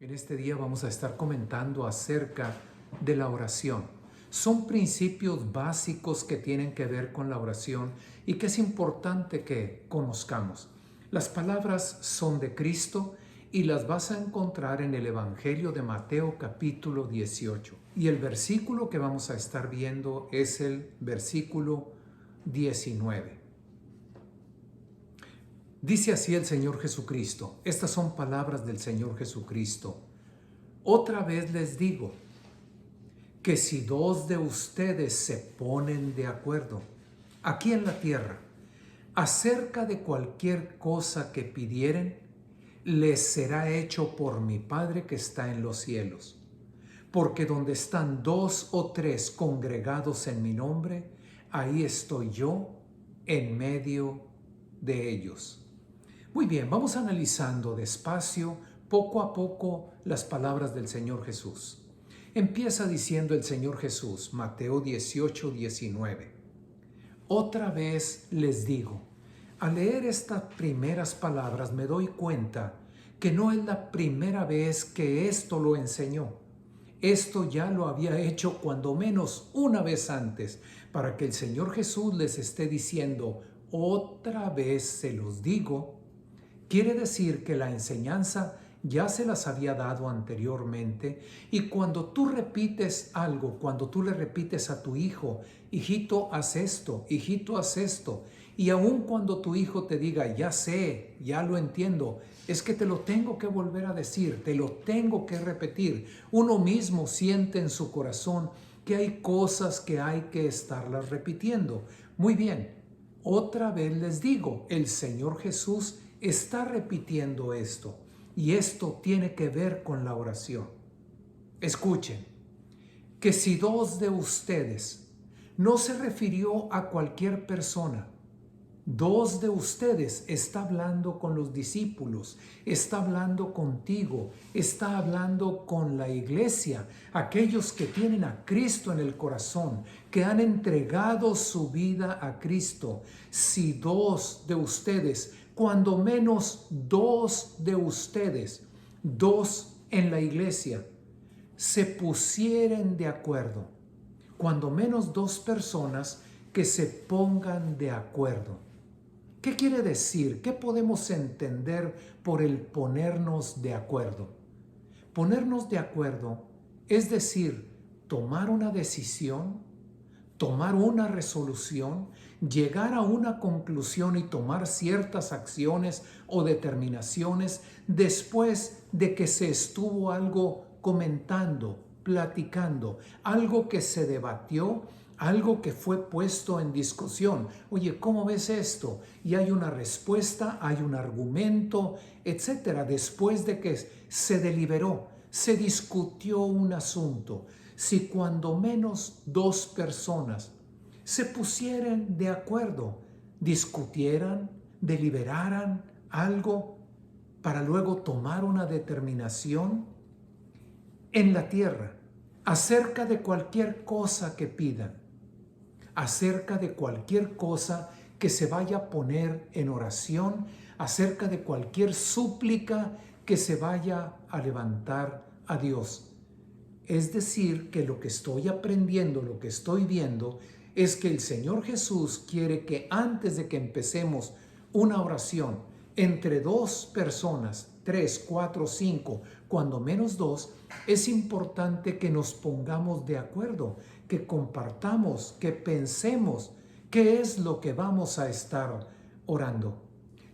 En este día vamos a estar comentando acerca de la oración. Son principios básicos que tienen que ver con la oración y que es importante que conozcamos. Las palabras son de Cristo y las vas a encontrar en el Evangelio de Mateo capítulo 18. Y el versículo que vamos a estar viendo es el versículo 19. Dice así el Señor Jesucristo. Estas son palabras del Señor Jesucristo. Otra vez les digo que si dos de ustedes se ponen de acuerdo aquí en la tierra acerca de cualquier cosa que pidieren, les será hecho por mi Padre que está en los cielos. Porque donde están dos o tres congregados en mi nombre, ahí estoy yo en medio de ellos. Muy bien, vamos analizando despacio, poco a poco, las palabras del Señor Jesús. Empieza diciendo el Señor Jesús, Mateo 18, 19. Otra vez les digo, al leer estas primeras palabras me doy cuenta que no es la primera vez que esto lo enseñó. Esto ya lo había hecho cuando menos una vez antes, para que el Señor Jesús les esté diciendo, otra vez se los digo. Quiere decir que la enseñanza ya se las había dado anteriormente, y cuando tú repites algo, cuando tú le repites a tu hijo, hijito, haz esto, hijito, haz esto, y aun cuando tu hijo te diga, ya sé, ya lo entiendo, es que te lo tengo que volver a decir, te lo tengo que repetir. Uno mismo siente en su corazón que hay cosas que hay que estarlas repitiendo. Muy bien, otra vez les digo, el Señor Jesús está repitiendo esto, y esto tiene que ver con la oración. Escuchen, que si dos de ustedes, no se refirió a cualquier persona, dos de ustedes, está hablando con los discípulos, está hablando contigo, está hablando con la iglesia, aquellos que tienen a Cristo en el corazón, que han entregado su vida a Cristo. Si dos de ustedes, cuando menos dos de ustedes, dos en la iglesia, se pusieren de acuerdo, cuando menos dos personas que se pongan de acuerdo. ¿Qué quiere decir? ¿Qué podemos entender por el ponernos de acuerdo? Ponernos de acuerdo es decir, tomar una decisión, tomar una resolución, llegar a una conclusión y tomar ciertas acciones o determinaciones después de que se estuvo algo comentando, platicando, algo que se debatió, algo que fue puesto en discusión. Oye, ¿cómo ves esto? Y hay una respuesta, hay un argumento, etcétera. Después de que se deliberó, se discutió un asunto. Si cuando menos dos personas se pusieran de acuerdo, discutieran, deliberaran algo para luego tomar una determinación en la tierra acerca de cualquier cosa que pidan, acerca de cualquier cosa que se vaya a poner en oración, acerca de cualquier súplica que se vaya a levantar a Dios. Es decir, que lo que estoy aprendiendo, lo que estoy viendo, es que el Señor Jesús quiere que antes de que empecemos una oración entre dos personas, 3, 4, 5, cuando menos dos, es importante que nos pongamos de acuerdo, que compartamos, que pensemos qué es lo que vamos a estar orando.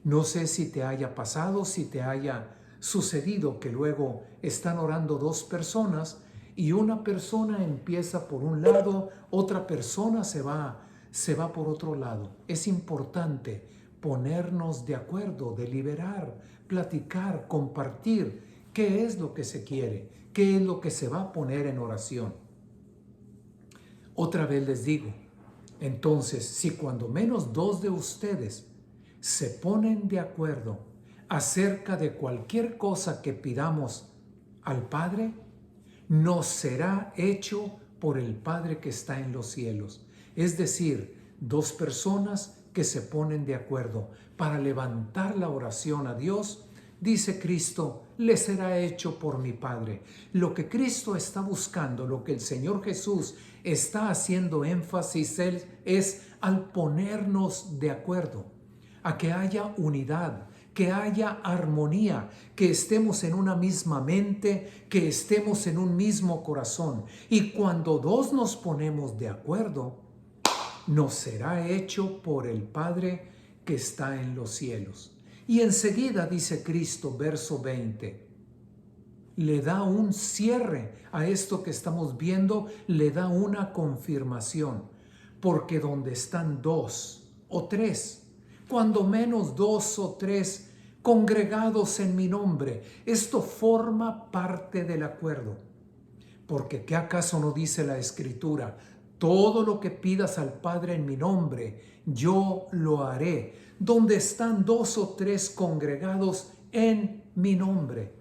No sé si te haya pasado, si te haya sucedido que luego están orando dos personas y una persona empieza por un lado, otra persona se va por otro lado. Es importante ponernos de acuerdo, deliberar, platicar, compartir qué es lo que se quiere, qué es lo que se va a poner en oración. Otra vez les digo, entonces, si cuando menos dos de ustedes se ponen de acuerdo acerca de cualquier cosa que pidamos al Padre, nos será hecho por el Padre que está en los cielos. Es decir, dos personas que se ponen de acuerdo para levantar la oración a Dios dice Cristo, le será hecho por mi Padre. Lo que Cristo está buscando, lo que el Señor Jesús está haciendo énfasis es al ponernos de acuerdo, a que haya unidad, que haya armonía, que estemos en una misma mente, que estemos en un mismo corazón. Y cuando dos nos ponemos de acuerdo, nos será hecho por el Padre que está en los cielos. Y enseguida dice Cristo, verso 20, le da un cierre a esto que estamos viendo, le da una confirmación, porque donde están dos o tres, cuando menos dos o tres congregados en mi nombre, esto forma parte del acuerdo. Porque ¿qué acaso no dice la Escritura? Todo lo que pidas al Padre en mi nombre, yo lo haré. Donde están dos o tres congregados en mi nombre.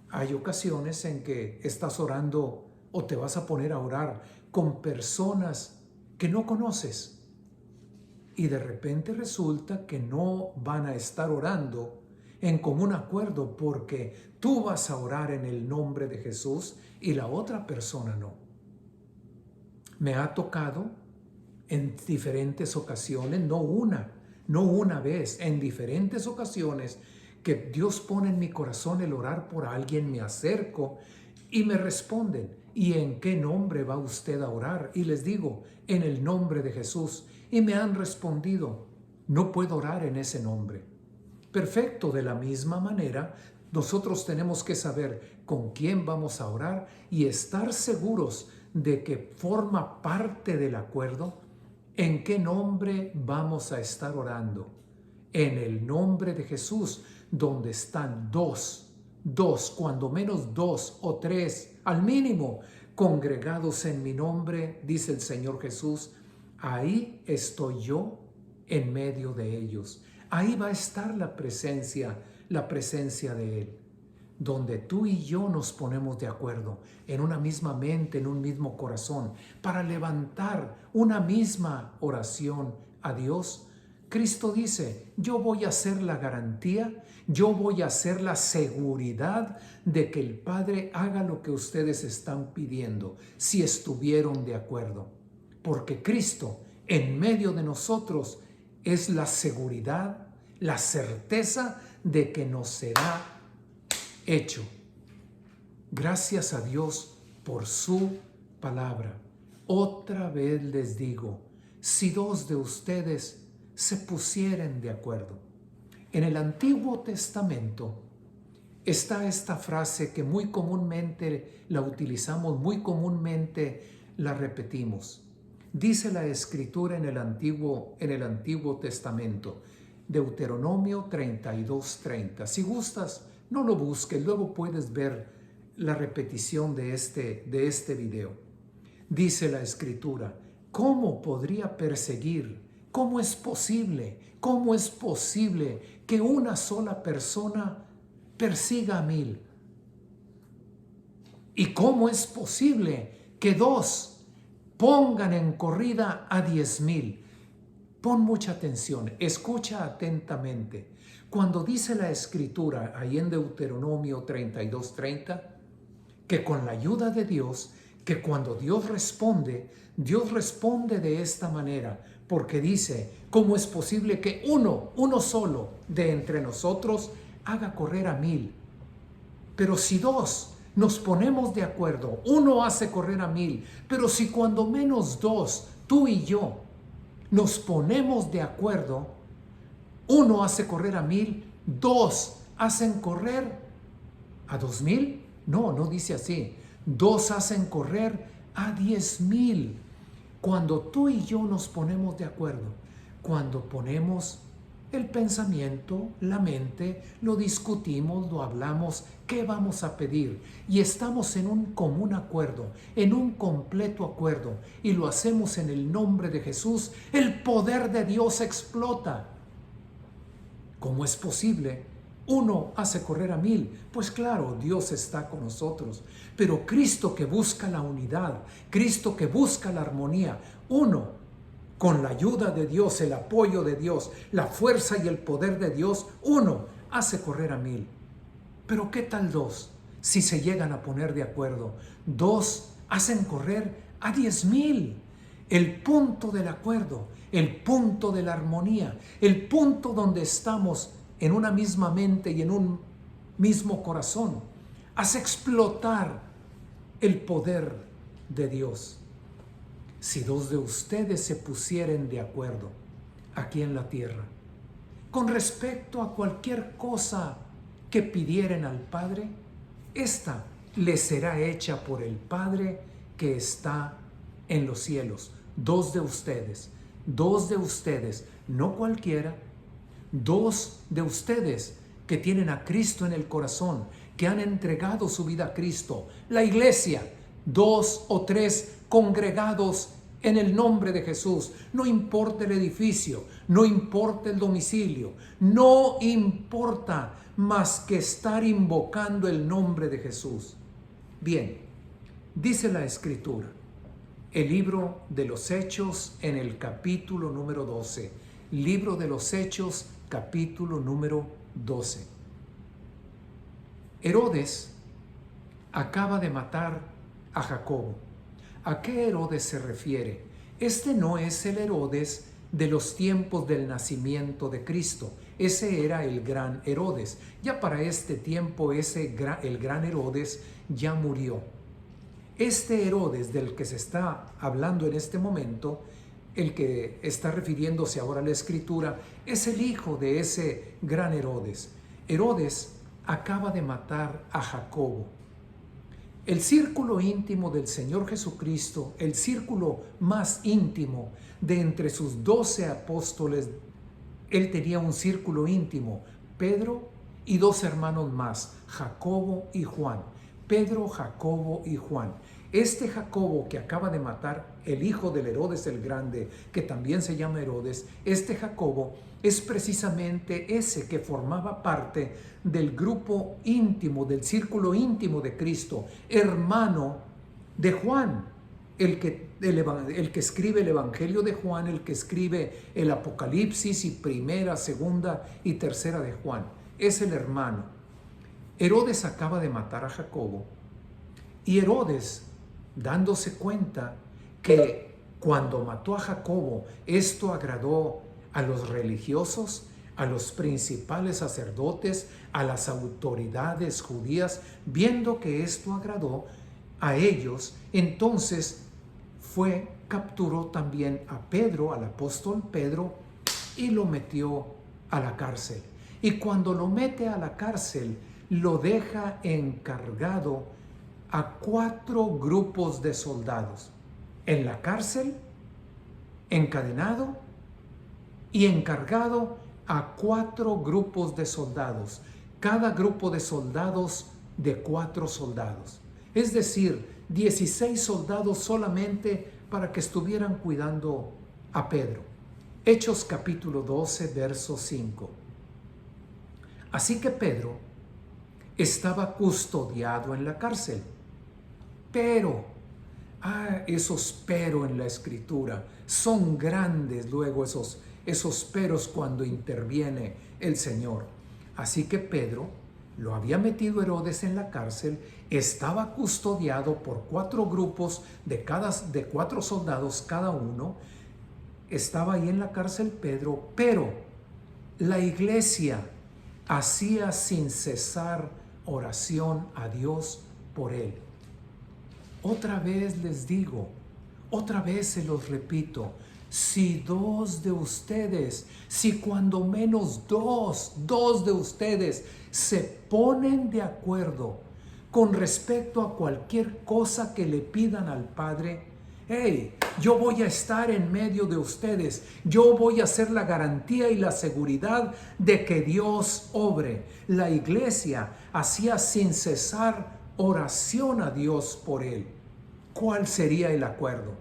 Hay ocasiones en que estás orando o te vas a poner a orar con personas que no conoces. Y de repente resulta que no van a estar orando en común acuerdo porque tú vas a orar en el nombre de Jesús y la otra persona no. Me ha tocado en diferentes ocasiones, no una vez, en diferentes ocasiones que Dios pone en mi corazón el orar por alguien, me acerco y me responden, ¿y en qué nombre va usted a orar? Y les digo, en el nombre de Jesús. Y me han respondido, no puedo orar en ese nombre. Perfecto, de la misma manera, nosotros tenemos que saber con quién vamos a orar y estar seguros de que forma parte del acuerdo en qué nombre vamos a estar orando. En el nombre de Jesús, donde están dos, cuando menos dos o tres, al mínimo, congregados en mi nombre, dice el Señor Jesús, ahí estoy yo en medio de ellos. Ahí va a estar la presencia de Él. Donde tú y yo nos ponemos de acuerdo en una misma mente, en un mismo corazón, para levantar una misma oración a Dios. Cristo dice, yo voy a ser la garantía, yo voy a ser la seguridad de que el Padre haga lo que ustedes están pidiendo, si estuvieron de acuerdo. Porque Cristo en medio de nosotros es la seguridad, la certeza de que nos será hecho. Gracias a Dios por su palabra. Otra vez les digo, si dos de ustedes se pusieren de acuerdo. En el Antiguo Testamento está esta frase que muy comúnmente la utilizamos, muy comúnmente la repetimos. Dice la Escritura en el Antiguo Testamento, Deuteronomio 32:30. Si gustas, no lo busques, luego puedes ver la repetición de este video. Dice la Escritura, ¿cómo podría perseguir? ¿Cómo es posible? ¿Cómo es posible que una sola persona persiga a 1000? ¿Y cómo es posible que dos pongan en corrida a 10,000? Pon mucha atención, escucha atentamente. Cuando dice la Escritura, ahí en Deuteronomio 32:30, que con la ayuda de Dios, que cuando Dios responde de esta manera, porque dice, ¿cómo es posible que uno solo de entre nosotros haga correr a 1000? Pero si dos nos ponemos de acuerdo, uno hace correr a 1000, pero si cuando menos dos, tú y yo, nos ponemos de acuerdo, uno hace correr a 1000, dos hacen correr a 2000. No dice así. Dos hacen correr a 10,000. Cuando tú y yo nos ponemos de acuerdo, cuando ponemos el pensamiento, la mente, lo discutimos, lo hablamos, ¿qué vamos a pedir? Y estamos en un común acuerdo, en un completo acuerdo, y lo hacemos en el nombre de Jesús, el poder de Dios explota. ¿Cómo es posible? Uno hace correr a 1000. Pues claro, Dios está con nosotros. Pero Cristo que busca la unidad, Cristo que busca la armonía, uno, con la ayuda de Dios, el apoyo de Dios, la fuerza y el poder de Dios, uno hace correr a 1000. Pero ¿qué tal 2? Si se llegan a poner de acuerdo, 2 hacen correr a 10,000. El punto del acuerdo, el punto de la armonía, el punto donde estamos en una misma mente y en un mismo corazón, hace explotar el poder de Dios. Si 2 de ustedes se pusieren de acuerdo aquí en la tierra, con respecto a cualquier cosa que pidieren al Padre, esta les será hecha por el Padre que está en los cielos. 2 de ustedes, no cualquiera, 2 de ustedes que tienen a Cristo en el corazón, que han entregado su vida a Cristo. La iglesia, 2 o 3 congregados en el nombre de Jesús. No importa el edificio, no importa el domicilio, no importa más que estar invocando el nombre de Jesús. Bien, dice la Escritura, el libro de los Hechos en el capítulo número 12. Libro de los Hechos, capítulo número 12. Herodes acaba de matar a Jacobo. ¿A qué Herodes se refiere? Este no es el Herodes de los tiempos del nacimiento de Cristo. Ese era el gran Herodes. Ya para este tiempo el gran Herodes ya murió. Este Herodes del que se está hablando en este momento, el que está refiriéndose ahora a la Escritura, es el hijo de ese gran Herodes. Herodes acaba de matar a Jacobo. El círculo íntimo del Señor Jesucristo, el círculo más íntimo de entre sus 12 apóstoles, él tenía un círculo íntimo, Pedro y 2 hermanos más, Jacobo y Juan. Pedro, Jacobo y Juan. Este Jacobo que acaba de matar, el hijo del Herodes el Grande, que también se llama Herodes, este Jacobo es precisamente ese que formaba parte del grupo íntimo, del círculo íntimo de Cristo, hermano de Juan, el que escribe el Evangelio de Juan, el que escribe el Apocalipsis y primera, segunda y tercera de Juan. Es el hermano. Herodes acaba de matar a Jacobo y Herodes, dándose cuenta que cuando mató a Jacobo, esto agradó a los religiosos, a los principales sacerdotes, a las autoridades judías, viendo que esto agradó a ellos, entonces capturó también a Pedro, al apóstol Pedro, y lo metió a la cárcel. Y cuando lo mete a la cárcel, lo deja encargado a 4 grupos de soldados. En la cárcel, encadenado y encargado a 4 grupos de soldados. Cada grupo de soldados de 4 soldados. Es decir, 16 soldados solamente para que estuvieran cuidando a Pedro. Hechos capítulo 12, verso 5. Así que Pedro estaba custodiado en la cárcel. Pero, esos pero en la Escritura son grandes luego esos peros cuando interviene el Señor. Así que Pedro lo había metido Herodes en la cárcel, estaba custodiado por 4 grupos de 4 soldados cada uno. Estaba ahí en la cárcel Pedro, pero la iglesia hacía sin cesar oración a Dios por él. Otra vez les digo, otra vez se los repito, si 2 de ustedes, si cuando menos dos de ustedes se ponen de acuerdo con respecto a cualquier cosa que le pidan al Padre, yo voy a estar en medio de ustedes, yo voy a ser la garantía y la seguridad de que Dios obre. La iglesia hacía sin cesar oración a Dios por él. ¿Cuál sería el acuerdo?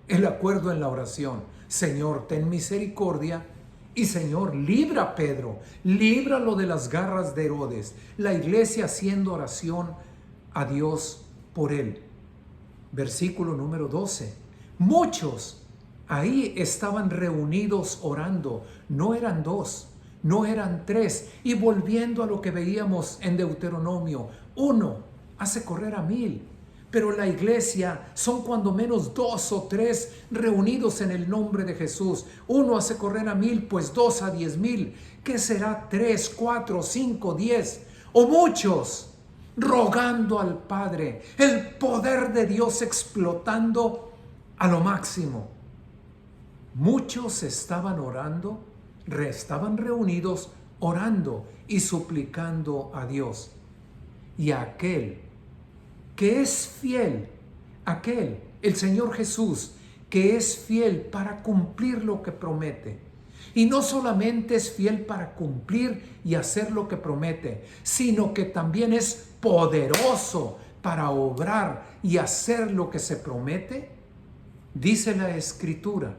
El acuerdo en la oración. Señor, ten misericordia y Señor, libra a Pedro, líbralo de las garras de Herodes. La iglesia haciendo oración a Dios por él. Versículo número 12. Muchos ahí estaban reunidos orando. No eran 2, no eran 3. Y volviendo a lo que veíamos en Deuteronomio, 1 hace correr a 1000. Pero la iglesia son cuando menos 2 o 3 reunidos en el nombre de Jesús. 1 hace correr a 1000, pues 2 a 10,000. ¿Qué será 3, 4, 5, 10? O muchos rogando al Padre, el poder de Dios explotando a lo máximo. Muchos estaban orando, estaban reunidos orando y suplicando a Dios. Y aquel que es fiel, el Señor Jesús, que es fiel para cumplir lo que promete. Y no solamente es fiel para cumplir y hacer lo que promete, sino que también es poderoso para obrar y hacer lo que se promete. Dice la Escritura,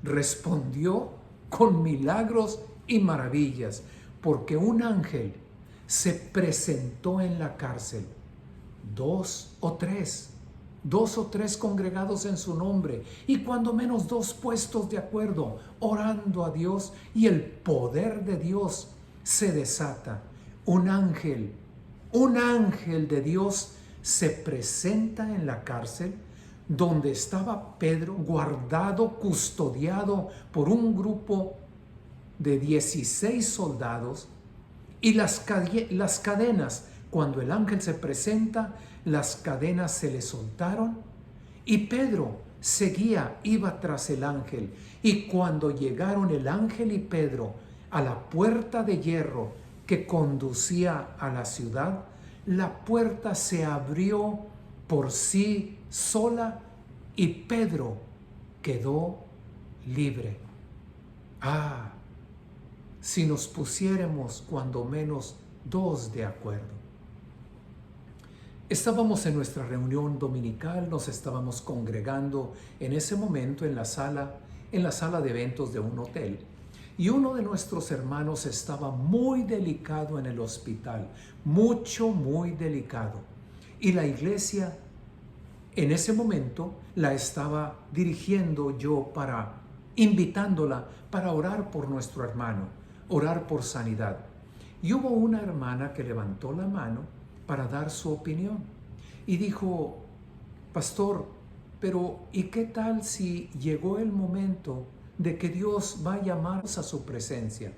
respondió con milagros y maravillas, porque un ángel se presentó en la cárcel. 2 o 3 congregados en su nombre, y cuando menos 2 puestos de acuerdo, orando a Dios, y el poder de Dios se desata. Un ángel de Dios se presenta en la cárcel donde estaba Pedro, guardado, custodiado por un grupo de 16 soldados, y las cadenas, cuando el ángel se presenta, las cadenas se le soltaron, y Pedro iba tras el ángel. Y cuando llegaron el ángel y Pedro a la puerta de hierro que conducía a la ciudad, la puerta se abrió por sí sola y Pedro quedó libre. Si nos pusiéramos cuando menos 2 de acuerdo. Estábamos en nuestra reunión dominical, nos estábamos congregando en ese momento en la sala de eventos de un hotel. Y uno de nuestros hermanos estaba muy delicado en el hospital, muy delicado. Y la iglesia en ese momento la estaba dirigiendo yo invitándola para orar por nuestro hermano, orar por sanidad. Y hubo una hermana que levantó la mano para dar su opinión y dijo: pastor, pero ¿y qué tal si llegó el momento de que Dios va a llamarnos a su presencia?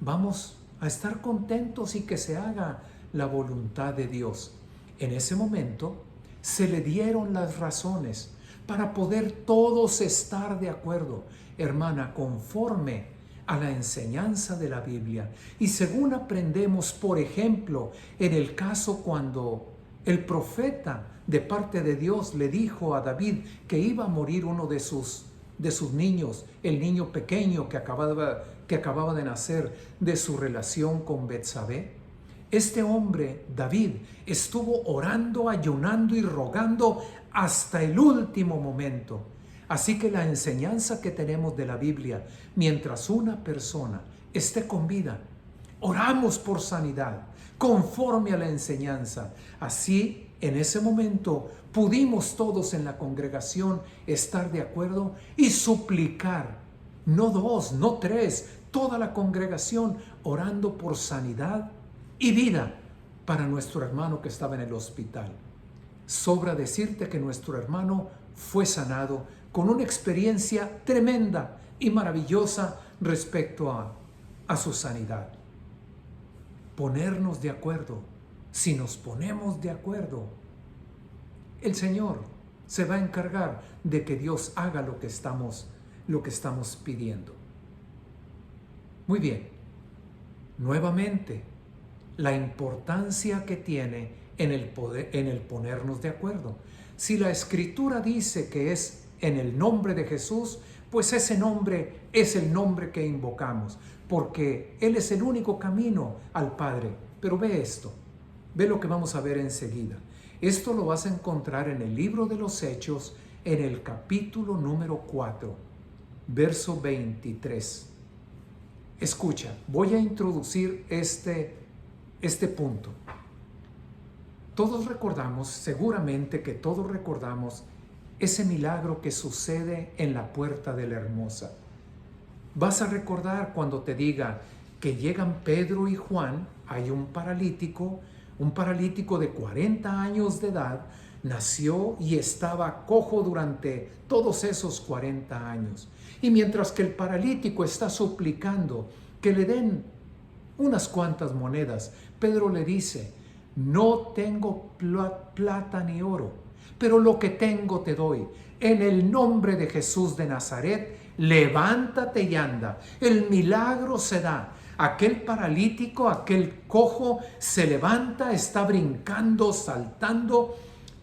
Vamos a estar contentos y que se haga la voluntad de Dios. En ese momento se le dieron las razones para poder todos estar de acuerdo, hermana, conforme a la enseñanza de la Biblia. Y según aprendemos, por ejemplo, en el caso cuando el profeta de parte de Dios le dijo a David que iba a morir uno de sus niños, el niño pequeño que acababa de nacer de su relación con Betsabé. Este hombre, David, estuvo orando, ayunando y rogando hasta el último momento. Así que la enseñanza que tenemos de la Biblia, mientras una persona esté con vida, oramos por sanidad, conforme a la enseñanza. Así, en ese momento, pudimos todos en la congregación estar de acuerdo y suplicar, no 2, no 3, toda la congregación orando por sanidad y vida para nuestro hermano que estaba en el hospital. Sobra decirte que nuestro hermano fue sanado con una experiencia tremenda y maravillosa respecto a su sanidad. Ponernos de acuerdo. Si nos ponemos de acuerdo, el Señor se va a encargar de que Dios haga lo que estamos pidiendo. Muy bien. Nuevamente, la importancia que tiene en el ponernos de acuerdo. Si la Escritura dice que es en el nombre de Jesús, pues ese nombre es el nombre que invocamos, porque Él es el único camino al Padre. Pero ve esto, ve lo que vamos a ver enseguida. Esto lo vas a encontrar en el libro de los Hechos, en el capítulo número 4, verso 23. Escucha, voy a introducir este punto. Todos recordamos, seguramente que todos recordamos, ese milagro que sucede en la puerta de la Hermosa. Vas a recordar cuando te diga que llegan Pedro y Juan, hay un paralítico de 40 años de edad, nació y estaba cojo durante todos esos 40 años. Y mientras que el paralítico está suplicando que le den unas cuantas monedas, Pedro le dice: no tengo plata ni oro, pero lo que tengo te doy. En el nombre de Jesús de Nazaret, levántate y anda. El milagro se da. Aquel paralítico, aquel cojo, se levanta, está brincando, saltando.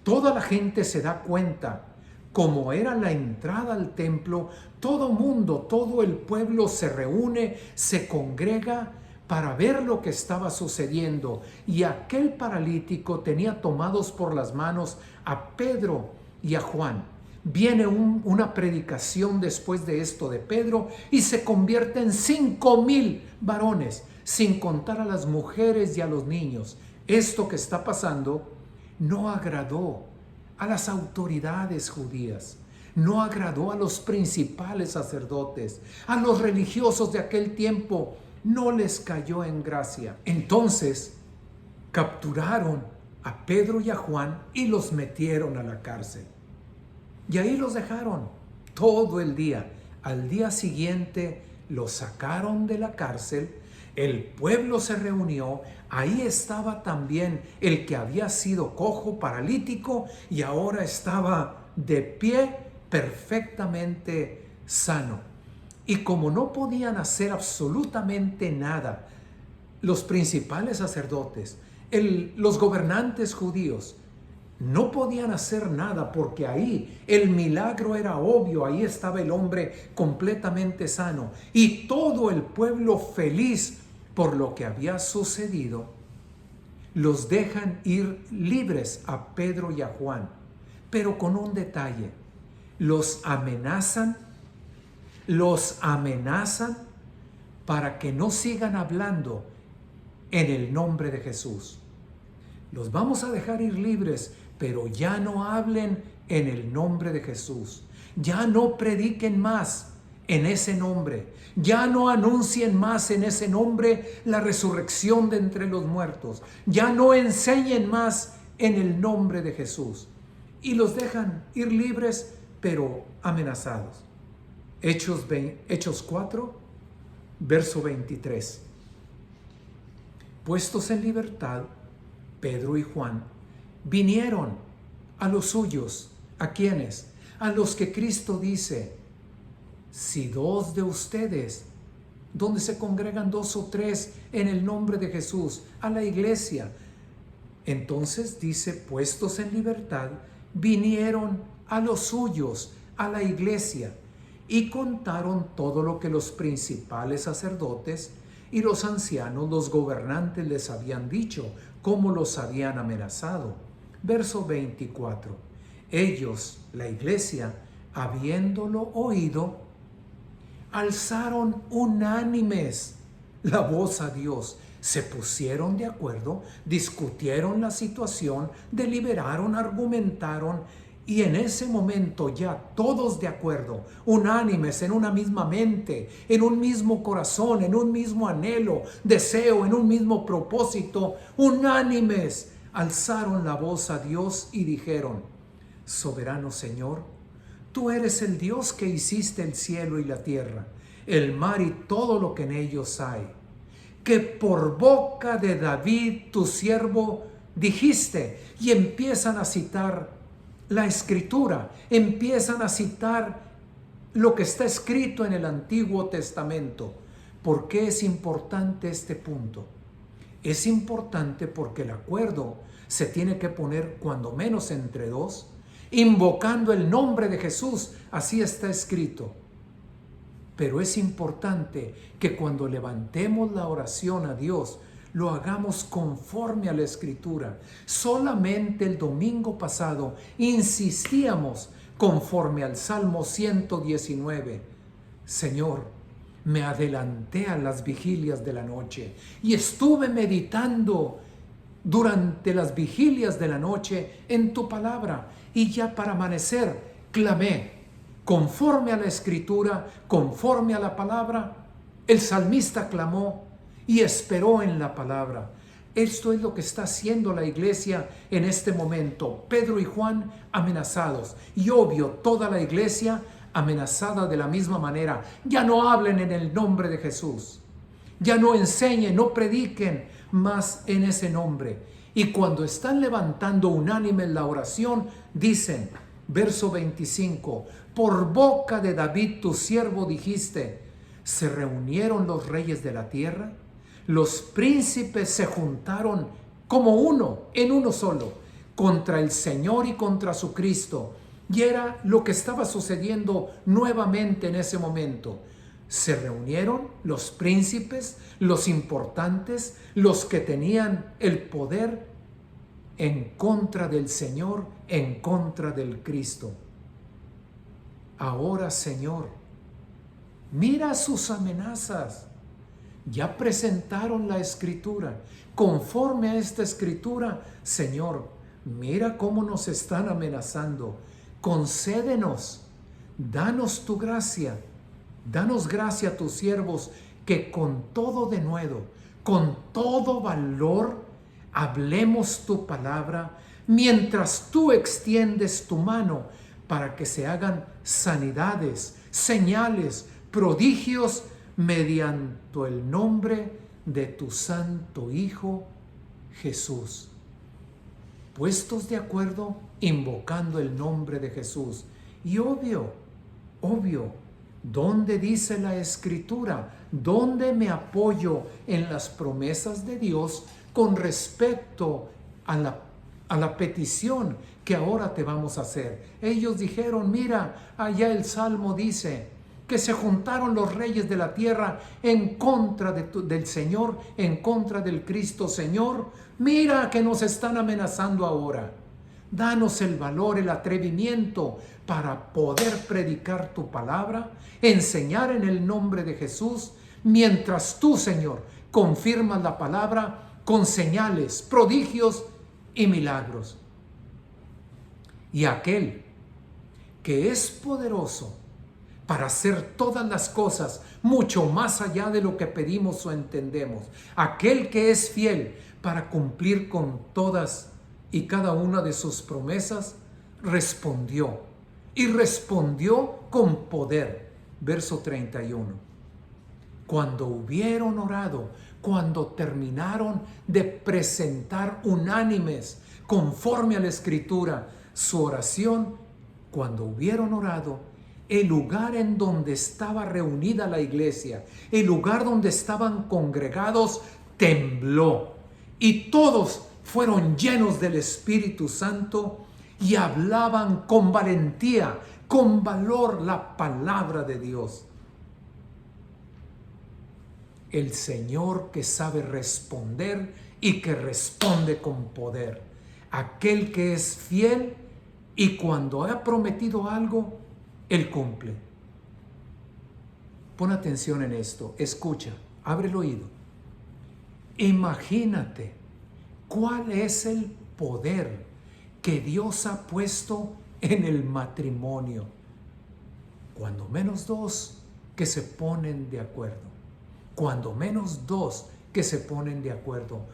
Toda la gente se da cuenta. Como era la entrada al templo, todo mundo, todo el pueblo se reúne, se congrega para ver lo que estaba sucediendo. Y aquel paralítico tenía tomados por las manos a Pedro y a Juan. Viene una predicación después de esto de Pedro y se convierte en 5,000 varones, sin contar a las mujeres y a los niños. Esto que está pasando no agradó a las autoridades judías, no agradó a los principales sacerdotes, a los religiosos de aquel tiempo, no les cayó en gracia. Entonces capturaron a Pedro y a Juan y los metieron a la cárcel. Y ahí los dejaron todo el día. Al día siguiente los sacaron de la cárcel, el pueblo se reunió, ahí estaba también el que había sido cojo, paralítico, y ahora estaba de pie, perfectamente sano. Y como no podían hacer absolutamente nada, los principales sacerdotes, los gobernantes judíos, no podían hacer nada porque ahí el milagro era obvio, ahí estaba el hombre completamente sano y todo el pueblo feliz por lo que había sucedido. Los dejan ir libres a Pedro y a Juan, pero con un detalle: los amenazan para que no sigan hablando en el nombre de Jesús. Los vamos a dejar ir libres, pero ya no hablen en el nombre de Jesús. Ya no prediquen más en ese nombre. Ya no anuncien más en ese nombre la resurrección de entre los muertos. Ya no enseñen más en el nombre de Jesús. Y los dejan ir libres, pero amenazados. Hechos 4, verso 23. Puestos en libertad, Pedro y Juan vinieron a los suyos. ¿A quiénes? A los que Cristo dice: si 2 de ustedes, donde se congregan 2 o 3 en el nombre de Jesús, a la iglesia. Entonces dice: puestos en libertad, vinieron a los suyos, a la iglesia, y contaron todo lo que los principales sacerdotes y los ancianos, los gobernantes, les habían dicho, cómo los habían amenazado. Verso 24. Ellos, la iglesia, habiéndolo oído, alzaron unánimes la voz a Dios. Se pusieron de acuerdo, discutieron la situación, deliberaron, argumentaron, y en ese momento ya todos de acuerdo, unánimes, en una misma mente, en un mismo corazón, en un mismo anhelo, deseo, en un mismo propósito, unánimes, alzaron la voz a Dios y dijeron: soberano Señor, tú eres el Dios que hiciste el cielo y la tierra, el mar y todo lo que en ellos hay, que por boca de David tu siervo dijiste. Y empiezan a citar la escritura, empiezan a citar lo que está escrito en el Antiguo Testamento. ¿Por qué es importante este punto? Es importante porque el acuerdo se tiene que poner cuando menos entre 2, invocando el nombre de Jesús, así está escrito. Pero es importante que cuando levantemos la oración a Dios, lo hagamos conforme a la Escritura. Solamente el domingo pasado insistíamos conforme al Salmo 119. Señor, me adelanté a las vigilias de la noche y estuve meditando durante las vigilias de la noche en tu palabra, y ya para amanecer clamé conforme a la Escritura, conforme a la palabra. El salmista clamó y esperó en la palabra. Esto es lo que está haciendo la iglesia en este momento. Pedro y Juan amenazados, y obvio toda la iglesia amenazada de la misma manera. Ya no hablen en el nombre de Jesús, ya no enseñen, no prediquen más en ese nombre. Y cuando están levantando unánime la oración, dicen, verso 25, por boca de David tu siervo dijiste, se reunieron los reyes de la tierra, los príncipes se juntaron como uno, en uno solo, contra el Señor y contra su Cristo. Y era lo que estaba sucediendo nuevamente en ese momento. Se reunieron los príncipes, los importantes, los que tenían el poder en contra del Señor, en contra del Cristo. Ahora, Señor, mira sus amenazas. Ya presentaron la escritura. Conforme a esta escritura, Señor, mira cómo nos están amenazando. Concédenos, danos tu gracia. Danos gracia a tus siervos, que con todo denuedo, con todo valor, hablemos tu palabra, mientras tú extiendes tu mano para que se hagan sanidades, señales, prodigios, mediante el nombre de tu santo Hijo Jesús. Puestos de acuerdo, invocando el nombre de Jesús. Y obvio, ¿dónde dice la Escritura? ¿Dónde me apoyo en las promesas de Dios con respecto a la petición que ahora te vamos a hacer? Ellos dijeron, mira, allá el Salmo dice que se juntaron los reyes de la tierra en contra del Señor, en contra del Cristo. Señor, mira que nos están amenazando ahora. Danos el valor, el atrevimiento para poder predicar tu palabra, enseñar en el nombre de Jesús, mientras tú, Señor, confirmas la palabra con señales, prodigios y milagros. Y aquel que es poderoso para hacer todas las cosas mucho más allá de lo que pedimos o entendemos, aquel que es fiel para cumplir con todas y cada una de sus promesas, respondió, y respondió con poder. Verso 31. Cuando hubieron orado, cuando terminaron de presentar unánimes, conforme a la Escritura, su oración, cuando hubieron orado, el lugar en donde estaba reunida la iglesia, el lugar donde estaban congregados, tembló. Y todos fueron llenos del Espíritu Santo y hablaban con valentía, con valor la palabra de Dios. El Señor que sabe responder y que responde con poder. Aquel que es fiel y cuando ha prometido algo, Él cumple. Pon atención en esto, escucha, abre el oído. Imagínate cuál es el poder que Dios ha puesto en el matrimonio. Cuando menos dos que se ponen de acuerdo. Cuando menos dos que se ponen de acuerdo.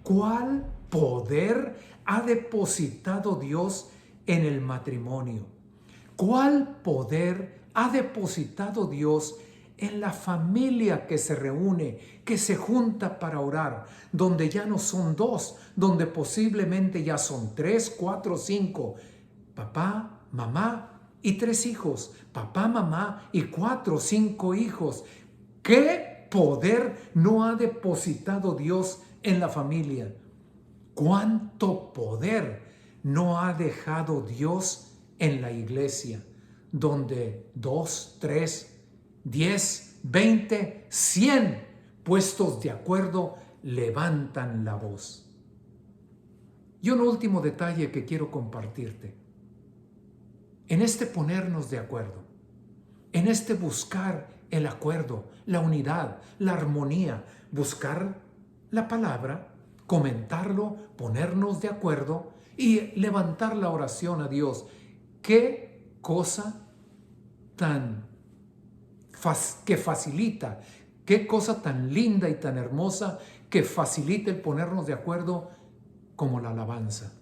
¿Cuál poder ha depositado Dios en el matrimonio? ¿Cuál poder ha depositado Dios en la familia que se reúne, que se junta para orar, donde ya no son dos, donde posiblemente ya son 3, 4, 5, papá, mamá y 3 hijos, papá, mamá y 4, 5 hijos? ¿Qué poder no ha depositado Dios en la familia? ¿Cuánto poder no ha dejado Dios en la iglesia, donde 2, 3, 10, 20, 100 puestos de acuerdo levantan la voz? Y un último detalle que quiero compartirte. En este ponernos de acuerdo, en este buscar el acuerdo, la unidad, la armonía, buscar la palabra, comentarlo, ponernos de acuerdo y levantar la oración a Dios. Qué cosa tan que facilita, Qué cosa tan linda y tan hermosa que facilita el ponernos de acuerdo como la alabanza.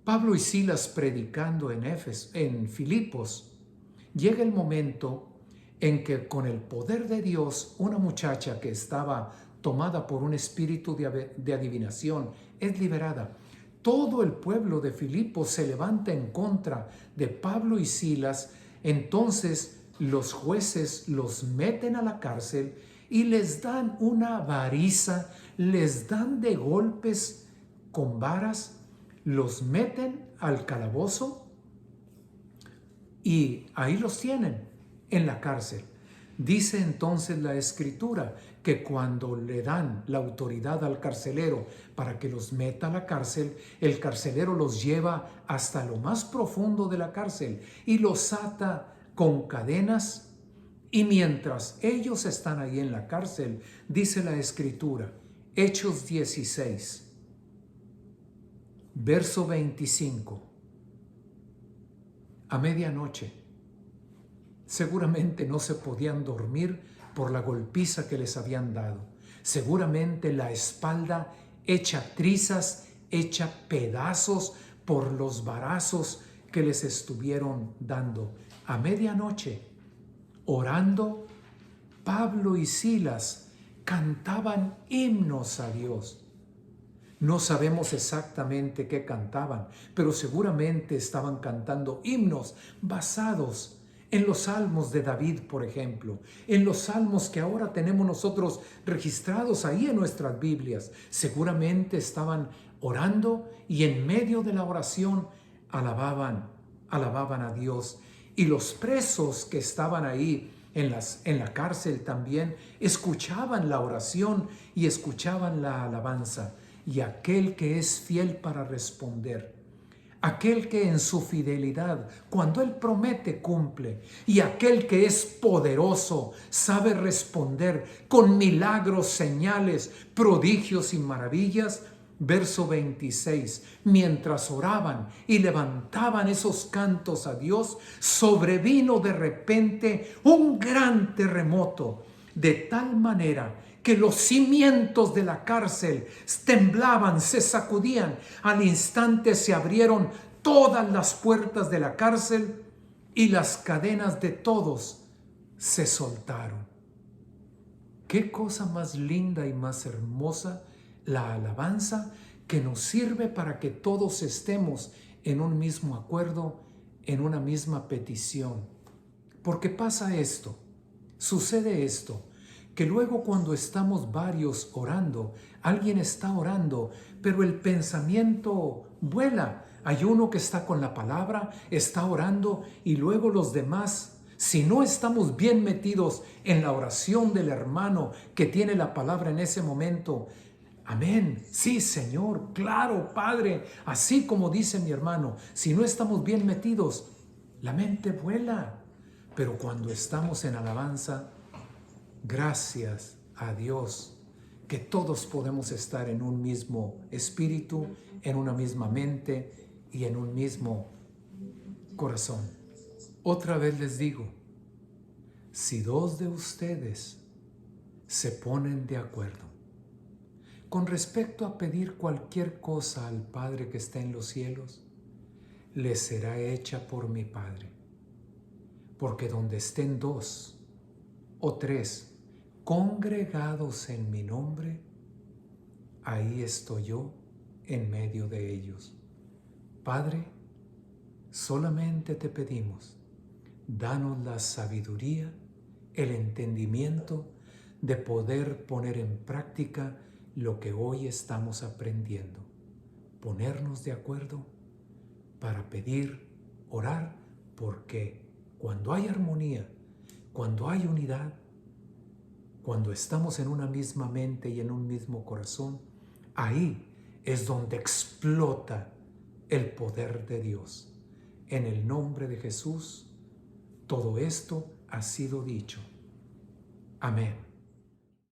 Pablo y Silas predicando en Filipos, llega el momento en que con el poder de Dios, una muchacha que estaba tomada por un espíritu de adivinación es liberada. Todo el pueblo de Filipos se levanta en contra de Pablo y Silas. Entonces los jueces los meten a la cárcel y les dan una variza, les dan de golpes con varas, los meten al calabozo y ahí los tienen en la cárcel. Dice entonces la Escritura que cuando le dan la autoridad al carcelero para que los meta a la cárcel, el carcelero los lleva hasta lo más profundo de la cárcel y los ata con cadenas. Y mientras ellos están ahí en la cárcel, dice la Escritura, Hechos 16, verso 25, a medianoche, seguramente no se podían dormir por la golpiza que les habían dado. Seguramente la espalda hecha trizas, hecha pedazos por los varazos que les estuvieron dando. A medianoche, orando, Pablo y Silas cantaban himnos a Dios. No sabemos exactamente qué cantaban, pero seguramente estaban cantando himnos basados en los salmos de David, por ejemplo, en los salmos que ahora tenemos nosotros registrados ahí en nuestras Biblias. Seguramente estaban orando y en medio de la oración alababan a Dios. Y los presos que estaban ahí en la cárcel también escuchaban la oración y escuchaban la alabanza. Y aquel que es fiel para responder, aquel que en su fidelidad, cuando Él promete, cumple, y aquel que es poderoso, sabe responder con milagros, señales, prodigios y maravillas. Verso 26, mientras oraban y levantaban esos cantos a Dios, sobrevino de repente un gran terremoto, de tal manera que los cimientos de la cárcel temblaban, se sacudían. Al instante se abrieron todas las puertas de la cárcel y las cadenas de todos se soltaron. Qué cosa más linda y más hermosa la alabanza, que nos sirve para que todos estemos en un mismo acuerdo, en una misma petición. Porque pasa esto, sucede esto, que luego cuando estamos varios orando, alguien está orando, pero el pensamiento vuela. Hay uno que está con la palabra, está orando, y luego los demás, si no estamos bien metidos en la oración del hermano que tiene la palabra en ese momento, amén, sí Señor, claro Padre, así como dice mi hermano, si no estamos bien metidos, la mente vuela. Pero cuando estamos en alabanza, gracias a Dios, que todos podemos estar en un mismo espíritu, en una misma mente y en un mismo corazón. Otra vez les digo, si dos de ustedes se ponen de acuerdo con respecto a pedir cualquier cosa al Padre que está en los cielos, les será hecha por mi Padre. Porque donde estén dos o tres congregados en mi nombre, ahí estoy yo en medio de ellos. Padre, solamente te pedimos, danos la sabiduría, el entendimiento de poder poner en práctica lo que hoy estamos aprendiendo. Ponernos de acuerdo para pedir, orar, porque cuando hay armonía, cuando hay unidad, cuando estamos en una misma mente y en un mismo corazón, ahí es donde explota el poder de Dios. En el nombre de Jesús, todo esto ha sido dicho. Amén.